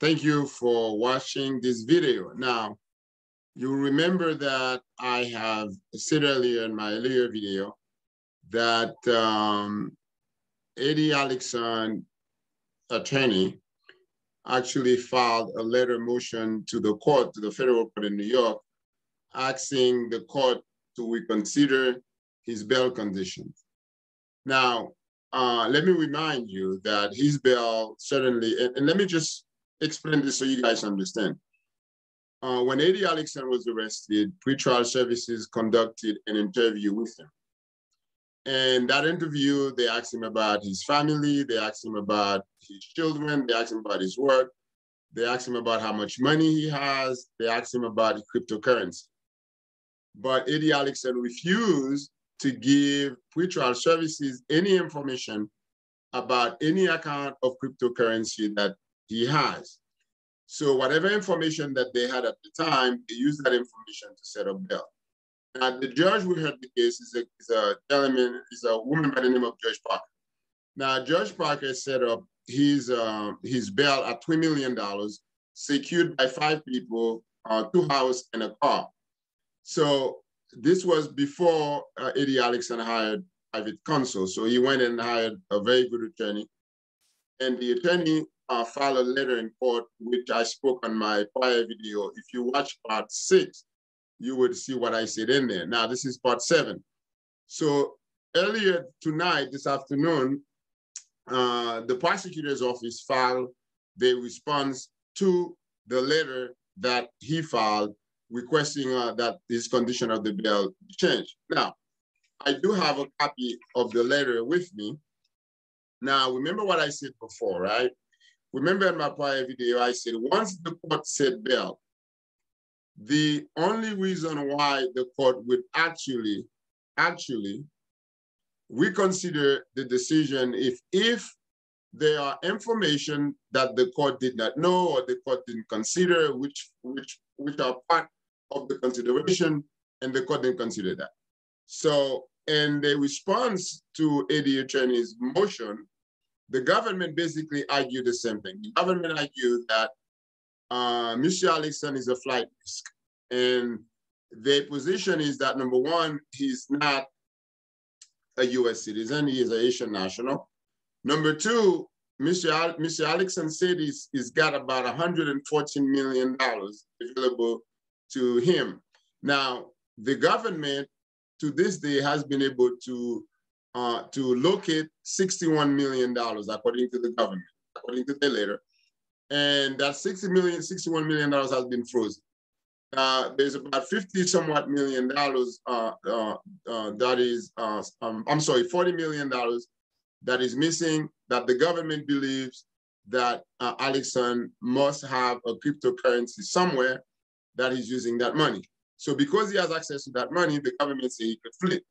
Thank you for watching this video. Now, you remember that I have said earlier in my earlier video that Eddy Alexandre attorney actually filed a letter motion to the court, to the federal court in New York, asking the court to reconsider his bail conditions. Now, let me remind you that his bail certainly, and let me just explain this so you guys understand. When Eddy Alexandre was arrested, pretrial services conducted an interview with him. And that interview, they asked him about his family, they asked him about his children, they asked him about his work, they asked him about how much money he has, they asked him about cryptocurrency. But Eddy Alexandre refused to give pretrial services any information about any account of cryptocurrency that he has. So whatever information that they had at the time, they used that information to set up bail. Now, the judge who heard the case is a gentleman, is a woman by the name of Judge Parker. Now, Judge Parker set up his bail at $3 million, secured by 5 people, 2 houses and a car. So this was before Eddy Alexandre hired private counsel. So he went and hired a very good attorney. And the attorney filed a letter in court, which I spoke on my prior video. If you watch part 6, you would see what I said in there. Now, this is part 7. So earlier tonight, this afternoon, the prosecutor's office filed the response to the letter that he filed requesting that this condition of the bail be changed. Now, I do have a copy of the letter with me. Now, remember what I said before, right? Remember in my prior video, I said once the court set bail, the only reason why the court would actually reconsider the decision if there are information that the court did not know or the court didn't consider, which are part of the consideration, and the court didn't consider that. So in the response to Eddy attorney's motion, the government basically argued the same thing. The government argued that Mr. Alexandre is a flight risk. And their position is that, number one, he's not a US citizen, he is a Haitian national. Number two, Mr. Alexandre said he's got about $114 million available to him. Now, the government to this day has been able to locate $61 million, according to the government, according to the letter. And that $61 million has been frozen. There's about 50 somewhat million dollars that is, I'm sorry, $40 million that is missing, that the government believes that Alexandre must have a cryptocurrency somewhere that he's using that money. So because he has access to that money, the government said he could flip.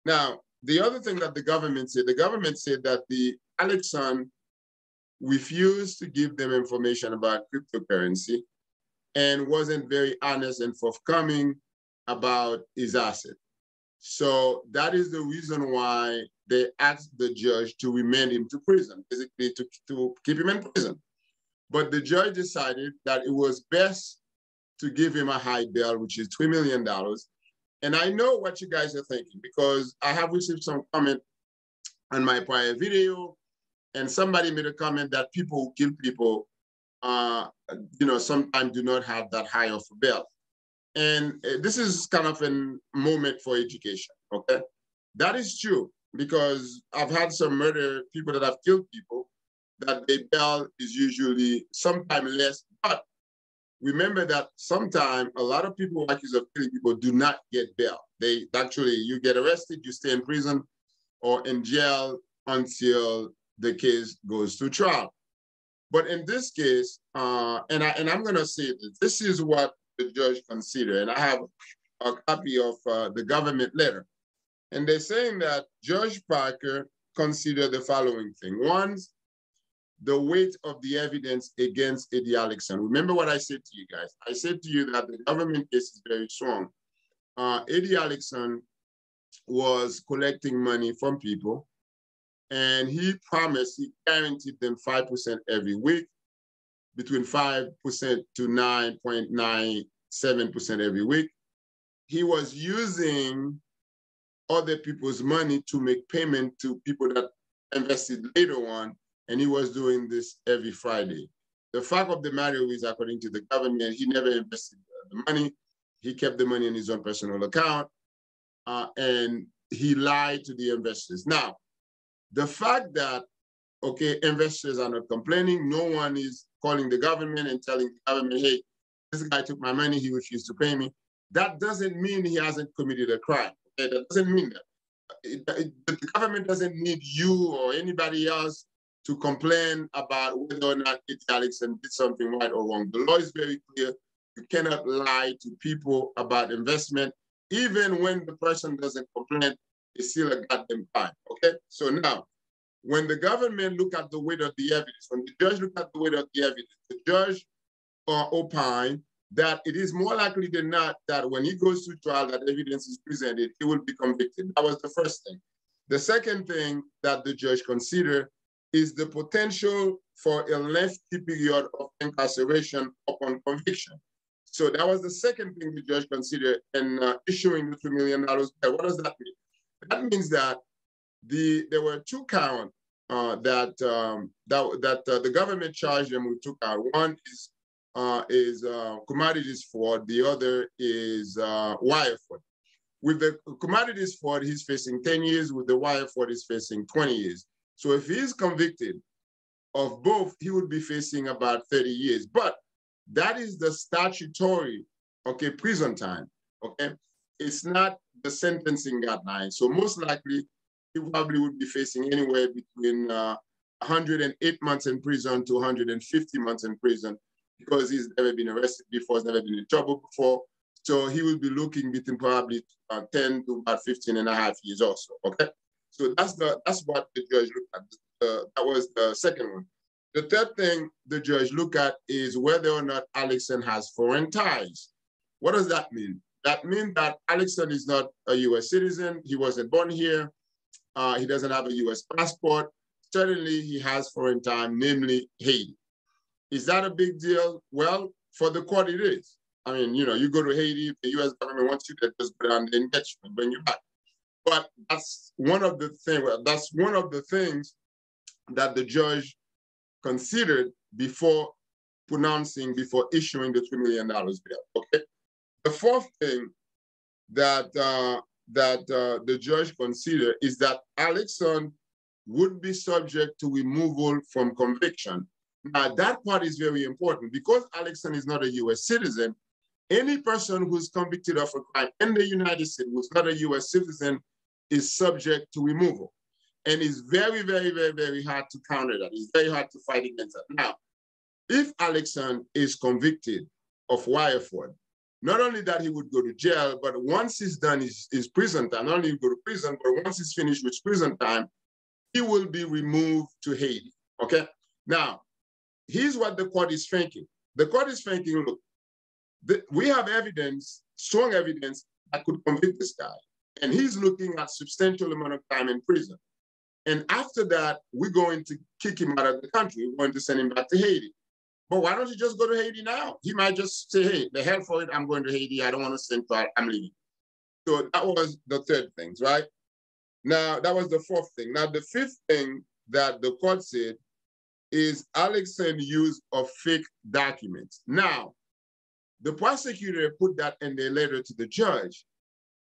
Now, the other thing that the government said that the Alexandre refused to give them information about cryptocurrency and wasn't very honest and forthcoming about his asset. So that is the reason why they asked the judge to remand him to prison, basically to keep him in prison. But the judge decided that it was best to give him a high bail, which is $3 million. And I know what you guys are thinking, because I have received some comment on my prior video, and somebody made a comment that people who kill people, sometimes do not have that high of a bail. And this is kind of a moment for education, okay? That is true, because I've had some people that have killed people, that their bail is usually sometimes less. But remember that sometimes a lot of people accused of killing people do not get bail. They actually, you get arrested, you stay in prison or in jail until the case goes to trial. But in this case, and I'm going to say this is what the judge considered, and I have a copy of the government letter. And they're saying that Judge Parker considered the following thing. One, the weight of the evidence against Eddy Alexandre. Remember what I said to you guys. I said to you that the government case is very strong. Eddy Alexandre was collecting money from people, and he promised, he guaranteed them 5% every week. between 5% to 9.97% every week. He was using other people's money to make payment to people that invested later on, and he was doing this every Friday. The fact of the matter is, according to the government, he never invested the money. He kept the money in his own personal account, and he lied to the investors. Now, the fact that, okay, investors are not complaining, no one is calling the government and telling the government, hey, this guy took my money, he refused to pay me. That doesn't mean he hasn't committed a crime. Okay? That doesn't mean that. The government doesn't need you or anybody else to complain about whether or not Alexandre did something right or wrong. The law is very clear. You cannot lie to people about investment. Even when the person doesn't complain, it's still a goddamn crime, okay? So now, when the government look at the weight of the evidence, when the judge look at the weight of the evidence, the judge opine that it is more likely than not that when he goes to trial, that evidence is presented, he will be convicted. That was the first thing. The second thing that the judge considered is the potential for a lengthy period of incarceration upon conviction. So that was the second thing the judge considered in issuing the $2 million bail. What does that mean? That means that there were 2 counts that the government charged them with 2 counts. One is commodities fraud. The other is wire fraud. With the commodities fraud, he's facing 10 years. With the wire fraud, he's facing 20 years. So if he's convicted of both, he would be facing about 30 years. But that is the statutory, okay, prison time, okay? It's not the sentencing guideline. So most likely, he probably would be facing anywhere between 108 months in prison to 150 months in prison because he's never been arrested before, he's never been in trouble before. So he will be looking between probably 10 to about 15 and a half years also, okay? So that's what the judge looked at. That was the second one. The third thing the judge looked at is whether or not Alexandre has foreign ties. What does that mean? That means that Alexandre is not a U.S. citizen. He wasn't born here. He doesn't have a U.S. passport. Certainly, he has foreign ties, namely Haiti. Is that a big deal? Well, for the court, it is. I mean, you know, you go to Haiti, the U.S. government wants you to just go down there and get you and bring you back. But that's one of the things that the judge considered before issuing the $2 million bail. Okay. The fourth thing that the judge considered is that Alexandre would be subject to removal from conviction. Now that part is very important because Alexandre is not a U.S. citizen. Any person who's convicted of a crime in the United States who's not a U.S. citizen is subject to removal. And it's very, very, very, very hard to counter that. It's very hard to fight against that. Now, if Alexandre is convicted of wire fraud, not only that he would go to jail, but once he's done his prison time, not only go to prison, but once he's finished with prison time, he will be removed to Haiti, okay? Now, here's what the court is thinking. The court is thinking, look, we have evidence, strong evidence that could convict this guy. And he's looking at substantial amount of time in prison. And after that, we're going to kick him out of the country. We're going to send him back to Haiti. But why don't you just go to Haiti now? He might just say, hey, the hell for it, I'm going to Haiti. I don't want to send trial, I'm leaving. So that was the third thing, right? Now, that was the fourth thing. Now, the fifth thing that the court said is Alexandre's use of fake documents. Now, the prosecutor put that in their letter to the judge,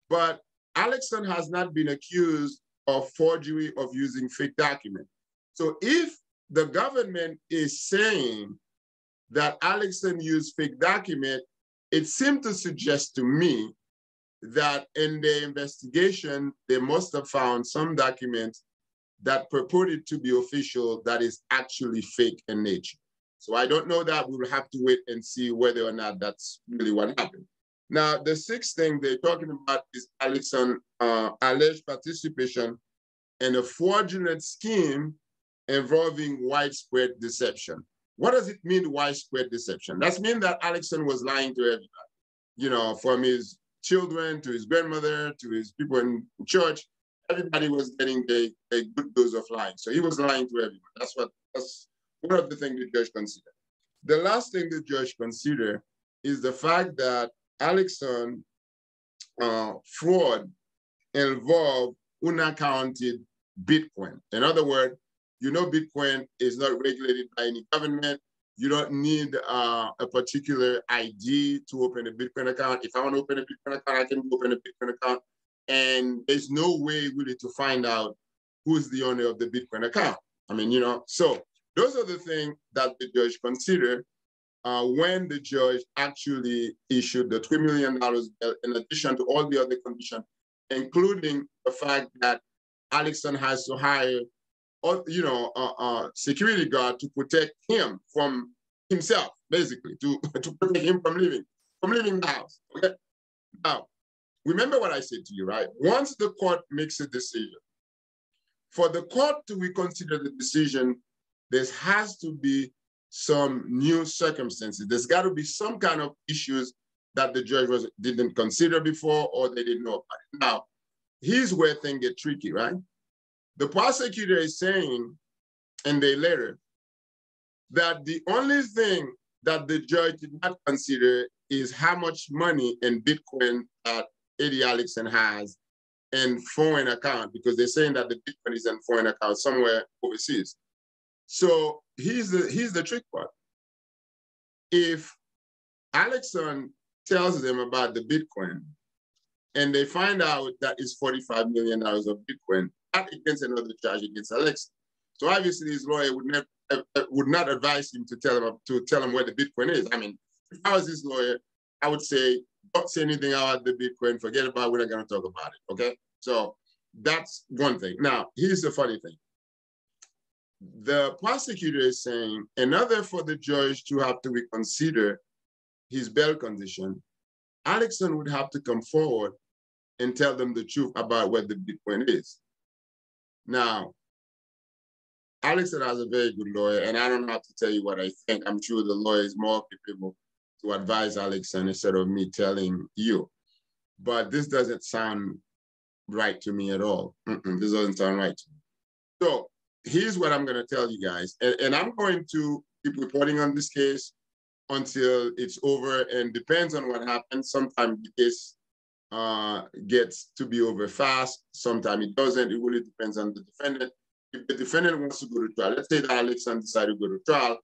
but Alexandre has not been accused of forgery of using fake documents. So if the government is saying that Alexandre used fake document, it seemed to suggest to me that in the investigation, they must have found some documents that purported to be official that is actually fake in nature. So I don't know that. We will have to wait and see whether or not that's really what happened. Now, the sixth thing they're talking about is Alexandre's alleged participation in a fraudulent scheme involving widespread deception. What does it mean, widespread deception? That means that Alexandre was lying to everybody, you know, from his children to his grandmother to his people in church. Everybody was getting a good dose of lying. So he was lying to everyone. That's one of the things the judge considered. The last thing the judge considered is the fact that Alexandre fraud involved unaccounted Bitcoin. In other words, you know, Bitcoin is not regulated by any government. You don't need a particular ID to open a Bitcoin account. If I want to open a Bitcoin account, I can open a Bitcoin account. And there's no way really to find out who's the owner of the Bitcoin account. I mean, you know, so those are the things that the judge considered when the judge actually issued the $3 million bail, in addition to all the other conditions, including the fact that Alexandre has to hire, you know, a security guard to protect him from himself, basically, to protect him from leaving the house. Okay. Now, remember what I said to you, right? Once the court makes a decision, for the court to reconsider the decision, there has to be some new circumstances. There's got to be some kind of issues that the judge didn't consider before or they didn't know about it. Now, here's where things get tricky, right? The prosecutor is saying in their letter that the only thing that the judge did not consider is how much money in Bitcoin that Eddy Alexandre has in foreign account, because they're saying that the Bitcoin is in foreign account somewhere overseas. So here's the trick part. If Alexandre tells them about the Bitcoin and they find out that it's $45 million of Bitcoin, that against another charge against Alexandre. So obviously his lawyer would not advise him to tell him where the Bitcoin is. I mean, if I was his lawyer, I would say, don't say anything about the Bitcoin, forget about it, we're not going to talk about it, okay? So that's one thing. Now, here's the funny thing. The prosecutor is saying, in order for the judge to have to reconsider his bail condition, Alexandre would have to come forward and tell them the truth about what the Bitcoin is. Now, Alexandre has a very good lawyer, and I don't have to tell you what I think. I'm sure the lawyer is more capable to advise Alexandre instead of me telling you. But this doesn't sound right to me at all. This doesn't sound right to me. So here's what I'm going to tell you guys. And I'm going to keep reporting on this case until it's over, and depends on what happens. Sometimes the case gets to be over fast. Sometimes it doesn't. It really depends on the defendant. If the defendant wants to go to trial, let's say that Alexandre decided to go to trial,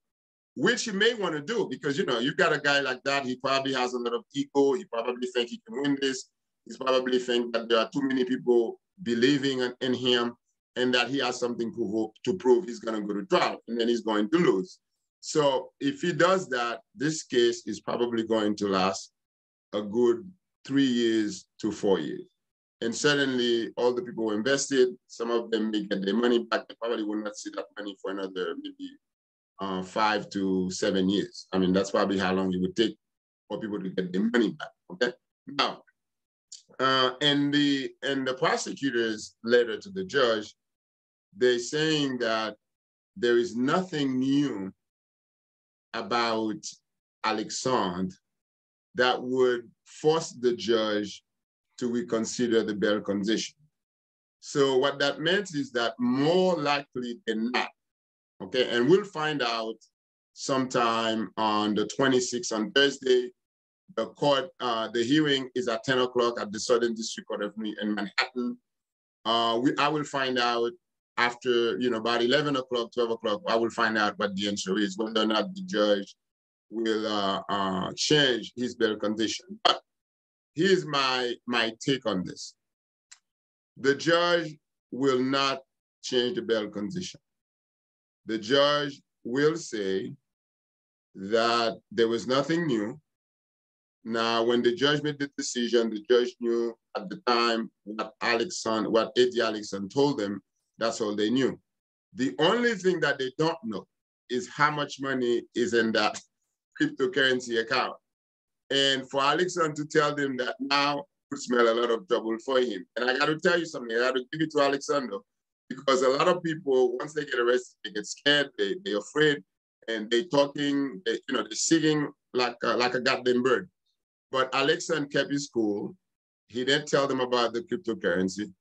which he may want to do, because, you know, you got a guy like that, he probably has a lot of ego. He probably think he can win this. He's probably think that there are too many people believing in him and that he has something to prove. He's going to go to trial and then he's going to lose. So if he does that, this case is probably going to last a good 3 years to 4 years. And suddenly all the people who invested, some of them may get their money back. They probably will not see that money for another maybe 5 to 7 years. I mean, that's probably how long it would take for people to get their money back, okay? Now, in the prosecutor's letter to the judge, they're saying that there is nothing new about Alexandre that would force the judge to reconsider the bail condition. So what that meant is that more likely than not, okay, and we'll find out sometime on the 26th, on Thursday, the court, the hearing is at 10 o'clock at the Southern District Court in Manhattan. I will find out after, you know, about 11 o'clock, 12 o'clock, I will find out what the answer is, whether or not the judge will change his bail condition. But here's my take on this. The judge will not change the bail condition. The judge will say that there was nothing new. Now, when the judge made the decision, the judge knew at the time what Eddy Alexandre told them. That's all they knew. The only thing that they don't know is how much money is in that cryptocurrency account. And for Alexandre to tell them that now would smell a lot of trouble for him. And I got to tell you something, I got to give it to Alexandre, because a lot of people, once they get arrested, they get scared, they're afraid, and they're talking, they're singing like a goddamn bird. But Alexandre kept his cool. He didn't tell them about the cryptocurrency,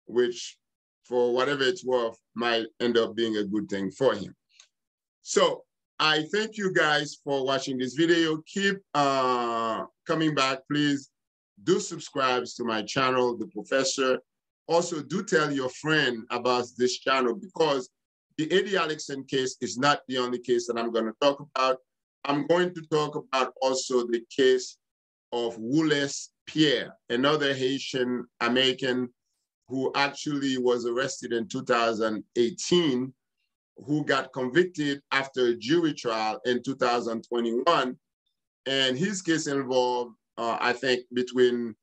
which, for whatever it's worth, might end up being a good thing for him. So I thank you guys for watching this video. Keep coming back. Please do subscribe to my channel, The Professor. Also, do tell your friend about this channel, because the Eddy Alexandre case is not the only case that I'm going to talk about. I'm going to talk about also the case of Wallace Pierre, another Haitian American who actually was arrested in 2018, who got convicted after a jury trial in 2021. And his case involved, I think, between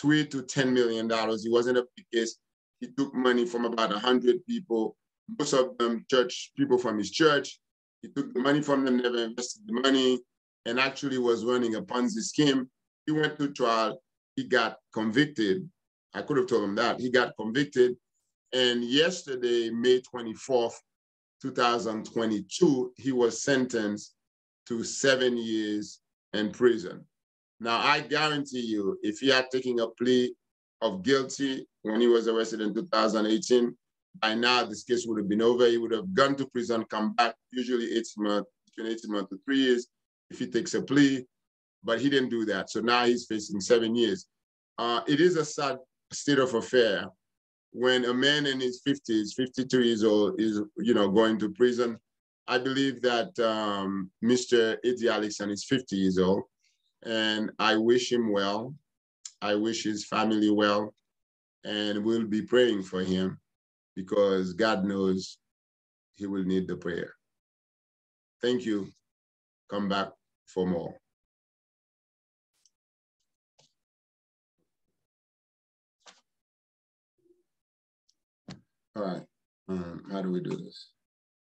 $3 to $10 million. It wasn't a big case. He took money from about 100 people, most of them church people from his church. He took the money from them, never invested the money, and actually was running a Ponzi scheme. He went to trial. He got convicted. I could have told him that. He got convicted. And yesterday, May 24th, 2022, he was sentenced to 7 years in prison. Now, I guarantee you, if he had taken a plea of guilty when he was arrested in 2018, by now this case would have been over. He would have gone to prison, come back, usually 18 months, between 18 months to 3 years, if he takes a plea, but he didn't do that. So now he's facing 7 years. It is a sad state of affair when a man in his 50s, 52 years old, is going to prison. I believe that Mr. Eddy Alexandre is 50 years old, and I wish him well. I wish his family well, and we'll be praying for him, because God knows he will need the prayer. Thank you. Come back for more. All right. How do we do this?